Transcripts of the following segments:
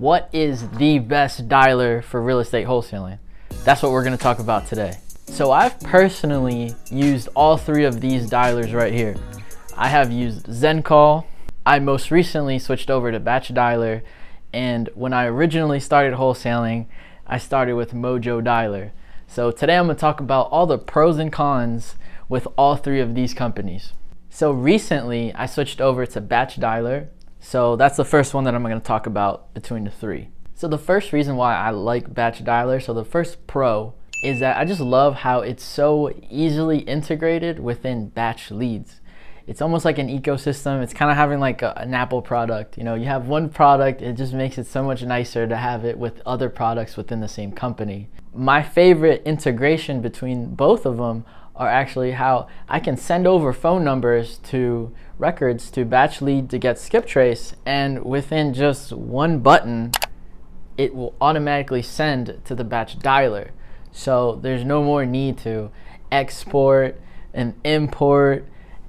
What is the best dialer for real estate wholesaling? That's what we're going to talk about today. So I've personally used all three of these dialers right here. I have used ZenCall. I most recently switched over to Batch Dialer, and when I originally started wholesaling, I started with Mojo Dialer. So today I'm going to talk about all the pros and cons with all three of these companies. So recently I switched over to Batch Dialer. So that's the first one that I'm going to talk about between the three. So the first reason why I like Batch Dialer, so the first pro, is that I just love how it's so easily integrated within Batch Leads. It's almost like an ecosystem. It's kind of having like an Apple product. You know, you have one product, it just makes it so much nicer to have it with other products within the same company. My favorite integration between both of them are actually how I can send over phone numbers to records to Batch Lead to get skip trace, and within just one button it will automatically send to the Batch Dialer. So there's no more need to export and import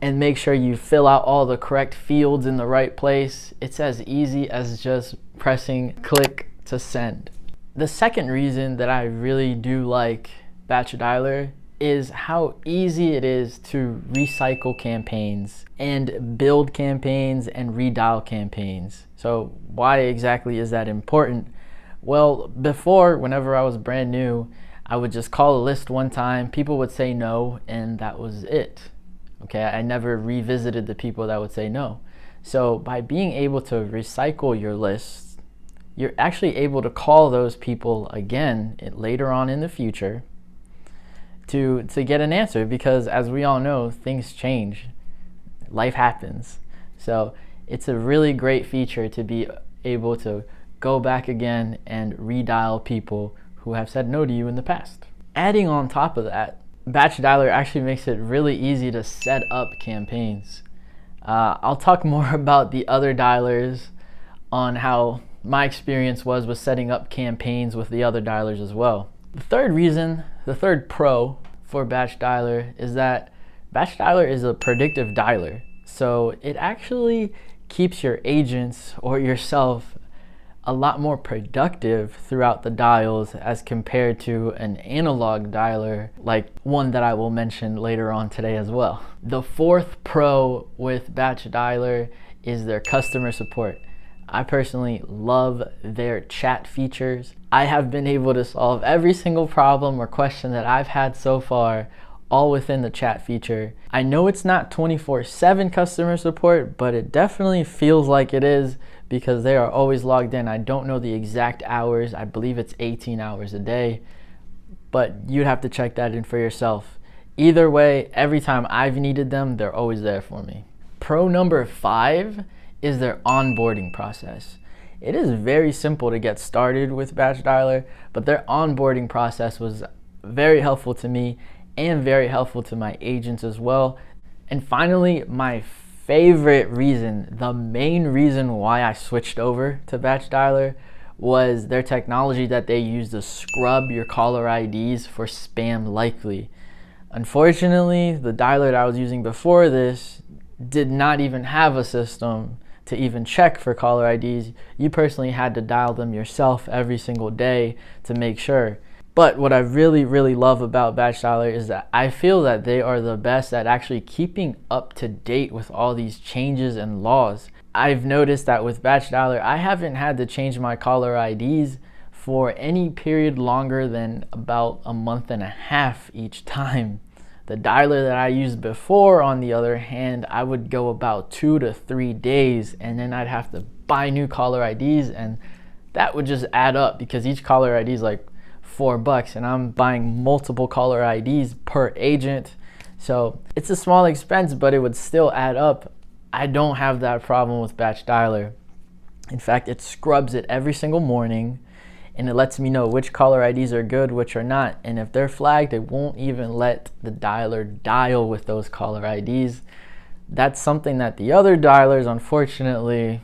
and make sure you fill out all the correct fields in the right place. It's as easy as just pressing click to send. The second reason that I really do like Batch Dialer is how easy it is to recycle campaigns and build campaigns and redial campaigns. So why exactly is that important? Well, before, whenever I was brand new, I would just call a list one time, people would say no, and that was it. Okay, I never revisited the people that would say no. So by being able to recycle your lists, you're actually able to call those people again later on in the future to get an answer, because as we all know, things change, life happens. So it's a really great feature to be able to go back again and redial people who have said no to you in the past. Adding on top of that, Batch Dialer actually makes it really easy to set up campaigns. I'll talk more about the other dialers on how my experience was with setting up campaigns with the other dialers as well. The third pro for Batch Dialer is that Batch Dialer is a predictive dialer. So it actually keeps your agents or yourself a lot more productive throughout the dials as compared to an analog dialer, like one that I will mention later on today as well. The fourth pro with Batch Dialer is their customer support. I personally love their chat features. I have been able to solve every single problem or question that I've had so far, all within the chat feature. I know it's not 24/7 customer support, but it definitely feels like it is, because they are always logged in. I don't know the exact hours. I believe it's 18 hours a day, but you'd have to check that in for yourself. Either way, every time I've needed them, they're always there for me. Pro number 5 is their onboarding process. It is very simple to get started with Batch Dialer, but their onboarding process was very helpful to me and very helpful to my agents as well. And finally, my favorite reason, the main reason why I switched over to Batch Dialer, was their technology that they use to scrub your caller IDs for spam likely. Unfortunately, the dialer that I was using before this did not even have a system to even check for caller IDs. You personally had to dial them yourself every single day to make sure. But what I really love about Batch Dialer is that I feel that they are the best at actually keeping up to date with all these changes and laws. I've noticed that with Batch Dialer, I haven't had to change my caller IDs for any period longer than about a month and a half each time. The dialer that I used before, on the other hand, I would go about 2 to 3 days, and then I'd have to buy new caller IDs, and that would just add up because each caller ID is like $4, and I'm buying multiple caller IDs per agent. So it's a small expense, but it would still add up. I don't have that problem with Batch Dialer. In fact, it scrubs it every single morning, and it lets me know which caller IDs are good, which are not. And if they're flagged, it won't even let the dialer dial with those caller IDs. That's something that the other dialers, unfortunately,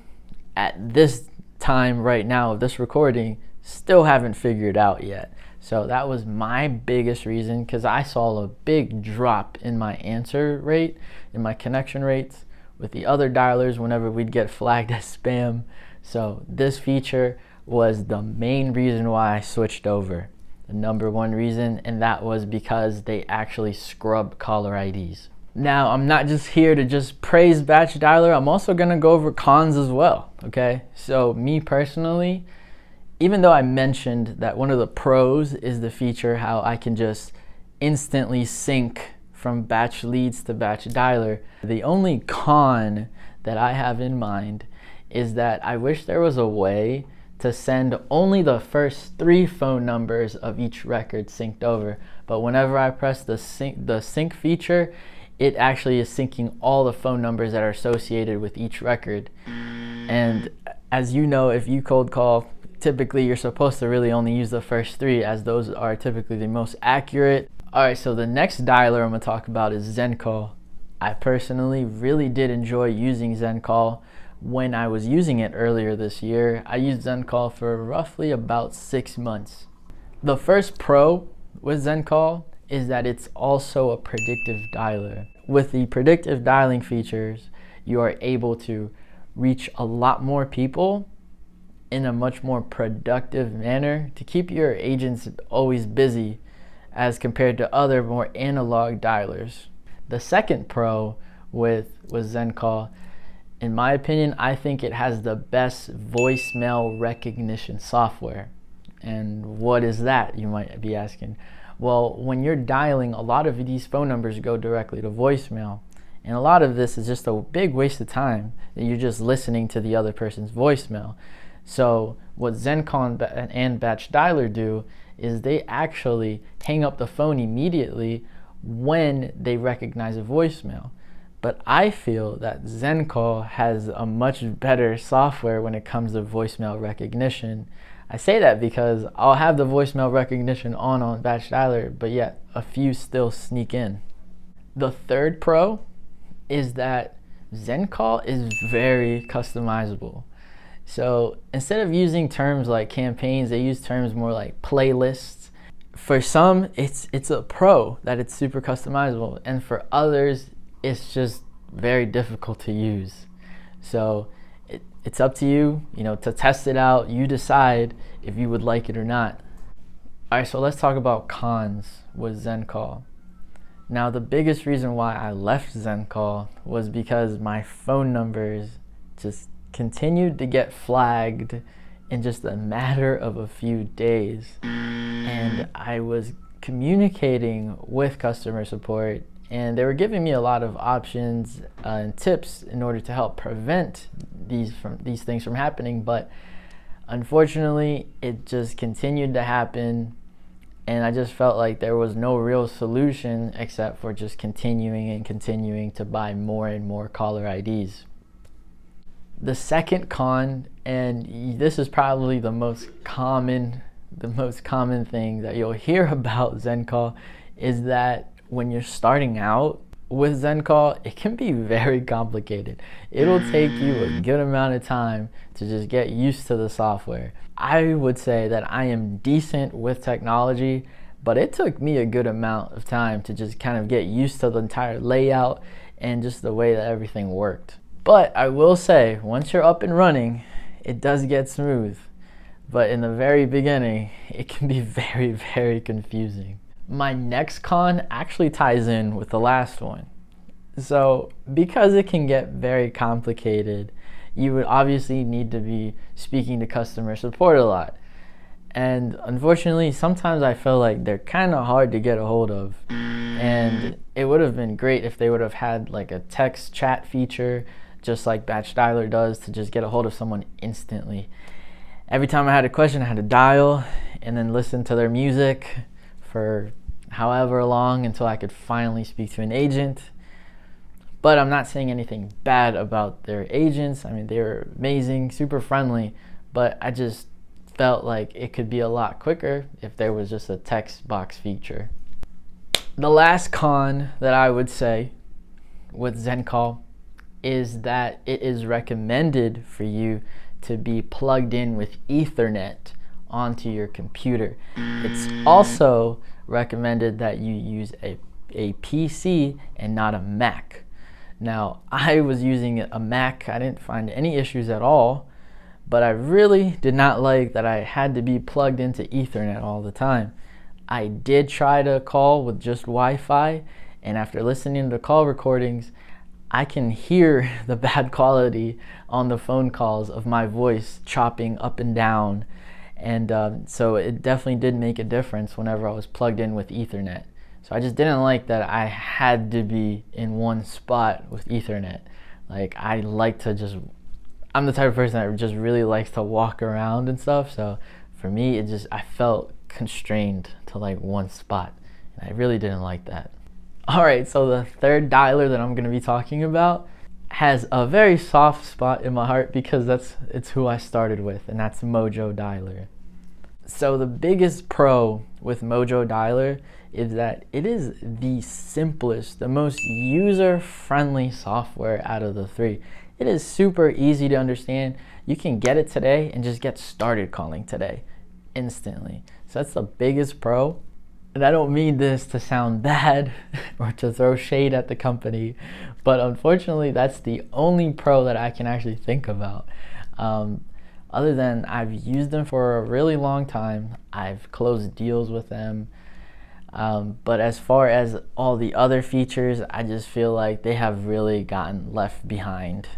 at this time right now of this recording, still haven't figured out yet. So that was my biggest reason, because I saw a big drop in my answer rate, in my connection rates with the other dialers whenever we'd get flagged as spam. So this feature was the main reason why I switched over. The number one reason, and that was because they actually scrub caller IDs. Now, I'm not just here to just praise Batch Dialer, I'm also gonna go over cons as well, okay? So me personally, even though I mentioned that one of the pros is the feature how I can just instantly sync from batch leads to Batch Dialer, the only con that I have in mind is that I wish there was a way to send only the first 3 phone numbers of each record synced over. But whenever I press the sync feature, it actually is syncing all the phone numbers that are associated with each record. And as you know, if you cold call, typically you're supposed to really only use the first 3, as those are typically the most accurate. All right, so the next dialer I'm gonna talk about is ZenCall. I personally really did enjoy using ZenCall when I was using it earlier this year. I used ZenCall for roughly about 6 months. The first pro with ZenCall is that it's also a predictive dialer. With the predictive dialing features, you are able to reach a lot more people in a much more productive manner to keep your agents always busy as compared to other more analog dialers. The second pro with ZenCall, in my opinion, I think it has the best voicemail recognition software. And what is that, you might be asking? Well, when you're dialing, a lot of these phone numbers go directly to voicemail. And a lot of this is just a big waste of time that you're just listening to the other person's voicemail. So what ZenCall and Batch Dialer do is they actually hang up the phone immediately when they recognize a voicemail. But I feel that ZenCall has a much better software when it comes to voicemail recognition. I say that because I'll have the voicemail recognition on Batch Dialer, but yet a few still sneak in. The third pro is that ZenCall is very customizable. So instead of using terms like campaigns, they use terms more like playlists. For some, it's a pro that it's super customizable, and for others, it's just very difficult to use. So it's up to you, to test it out. You decide if you would like it or not. All right, so let's talk about cons with ZenCall. Now, the biggest reason why I left ZenCall was because my phone numbers just continued to get flagged in just a matter of a few days. And I was communicating with customer support, and they were giving me a lot of options and tips in order to help prevent these things from happening. But unfortunately, it just continued to happen, and I just felt like there was no real solution except for just continuing to buy more and more caller IDs. The second con, and this is probably the most common thing that you'll hear about ZenCall, is that when you're starting out with ZenCall, it can be very complicated. It'll take you a good amount of time to just get used to the software. I would say that I am decent with technology, but it took me a good amount of time to just kind of get used to the entire layout and just the way that everything worked. But I will say, once you're up and running, it does get smooth. But in the very beginning, it can be very, very confusing. My next con actually ties in with the last one. So because it can get very complicated, you would obviously need to be speaking to customer support a lot. And unfortunately, sometimes I feel like they're kind of hard to get a hold of. And it would have been great if they would have had like a text chat feature, just like Batch Dialer does, to just get a hold of someone instantly. Every time I had a question, I had to dial and then listen to their music for however long until I could finally speak to an agent. But I'm not saying anything bad about their agents. I mean, they were amazing, super friendly, but I just felt like it could be a lot quicker if there was just a text box feature. The last con that I would say with ZenCall is that it is recommended for you to be plugged in with Ethernet onto your computer. It's also recommended that you use a PC and not a Mac. Now, I was using a Mac. I didn't find any issues at all, but I really did not like that I had to be plugged into Ethernet all the time. I did try to call with just Wi-Fi, and after listening to call recordings, I can hear the bad quality on the phone calls of my voice chopping up and down. And so it definitely did make a difference whenever I was plugged in with Ethernet. So I just didn't like that I had to be in one spot with Ethernet. Like, I'm the type of person that just really likes to walk around and stuff. So for me, I felt constrained to like one spot. And I really didn't like that. All right, so the third dialer that I'm going to be talking about has a very soft spot in my heart because it's who I started with, and that's Mojo Dialer. So the biggest pro with Mojo Dialer is that it is the simplest, the most user-friendly software out of the three. It is super easy to understand. You can get it today and just get started calling today instantly. So that's the biggest pro. And I don't mean this to sound bad or to throw shade at the company, but unfortunately that's the only pro that I can actually think about. Other than I've used them for a really long time, I've closed deals with them, but as far as all the other features, I just feel like they have really gotten left behind.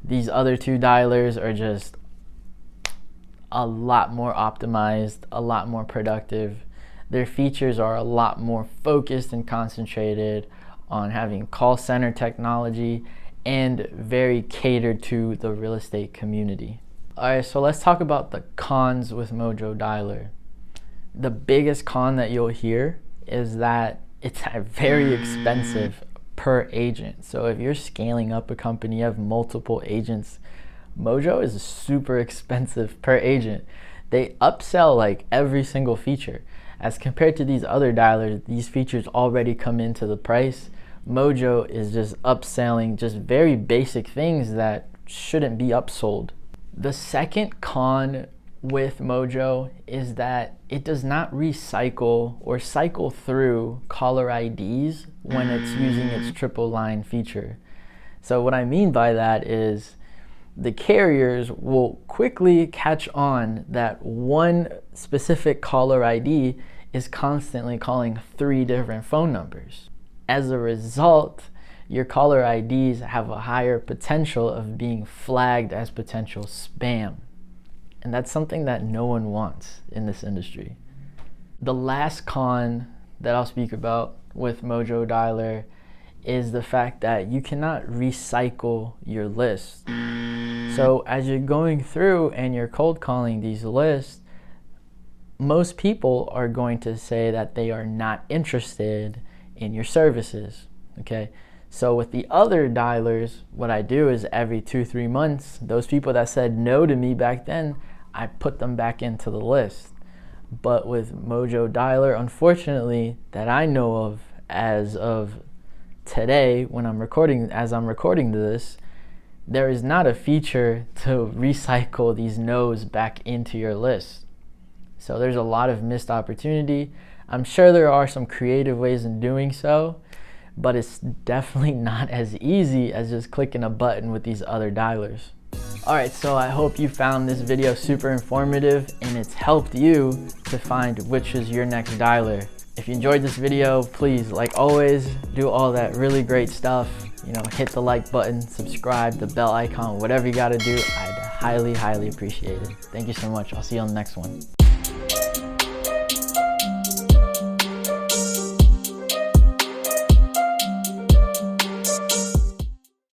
These other two dialers are just a lot more optimized, a lot more productive. Their features are a lot more focused and concentrated on having call center technology and very catered to the real estate community. All right, so let's talk about the cons with Mojo Dialer. The biggest con that you'll hear is that it's very expensive per agent. So if you're scaling up a company, you have multiple agents, Mojo is super expensive per agent. They upsell like every single feature. As compared to these other dialers, these features already come into the price. Mojo is just upselling just very basic things that shouldn't be upsold. The second con with Mojo is that it does not recycle or cycle through caller IDs when it's using its triple line feature. So what I mean by that is the carriers will quickly catch on that one specific caller ID is constantly calling 3 different phone numbers. As a result, your caller IDs have a higher potential of being flagged as potential spam. And that's something that no one wants in this industry. The last con that I'll speak about with Mojo Dialer is the fact that you cannot recycle your list. So as you're going through and you're cold calling these lists, most people are going to say that they are not interested in your services, okay? So with the other dialers, what I do is every 2-3 months, those people that said no to me back then, I put them back into the list. But with Mojo Dialer, unfortunately, that I know of as of today, as I'm recording this, there is not a feature to recycle these no's back into your list. So there's a lot of missed opportunity. I'm sure there are some creative ways in doing so, but it's definitely not as easy as just clicking a button with these other dialers. All right, so I hope you found this video super informative and it's helped you to find which is your next dialer. If you enjoyed this video, please, like always, do all that really great stuff. You know, hit the like button, subscribe, the bell icon, whatever you gotta do. I'd highly, highly appreciate it. Thank you so much. I'll see you on the next one.